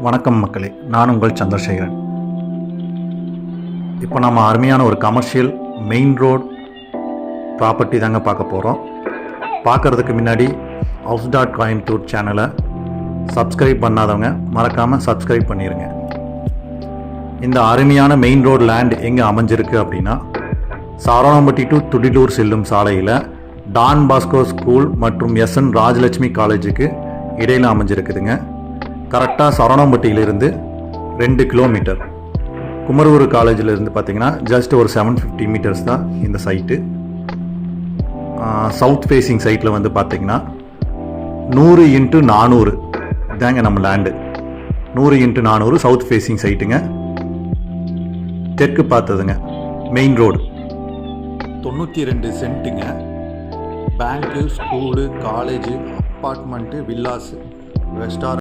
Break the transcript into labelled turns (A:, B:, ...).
A: வணக்கம் மக்களே, நான் உங்கள் சந்திரசேகரன். இப்போ நம்ம அருமையான ஒரு கமர்ஷியல் மெயின் ரோட் ப்ராப்பர்ட்டி தாங்க பார்க்க போகிறோம். பார்க்குறதுக்கு முன்னாடி House.Coimbatore சேனலை சப்ஸ்கிரைப் பண்ணாதவங்க மறக்காமல் சப்ஸ்கிரைப் பண்ணிடுங்க. இந்த அருமையான மெயின் ரோடு லேண்ட் எங்கே அமைஞ்சிருக்கு அப்படின்னா, சாரணம்பட்டி டு துடிலூர் செல்லும் சாலையில் டான் பாஸ்கோ ஸ்கூல் மற்றும் SN ராஜலட்சுமி காலேஜுக்கு இடையில் அமைஞ்சிருக்குதுங்க. கரெக்டாக சரவணம்பட்டியிலிருந்து 2 கிலோமீட்டர். குமரூர் காலேஜிலிருந்து பார்த்தீங்கன்னா ஜஸ்ட் ஒரு 750 மீட்டர்ஸ் தான் இந்த சைட்டு. சவுத் ஃபேஸிங் சைட்டில் வந்து பார்த்தீங்கன்னா 100x400 இதாங்க நம்ம லேண்டு. 100x400 சவுத் ஃபேஸிங் சைட்டுங்க. தெற்கு பார்த்ததுங்க, மெயின் ரோடு. 92 சென்ட்டுங்க. Bank, school, college, apartment, villas, restaurant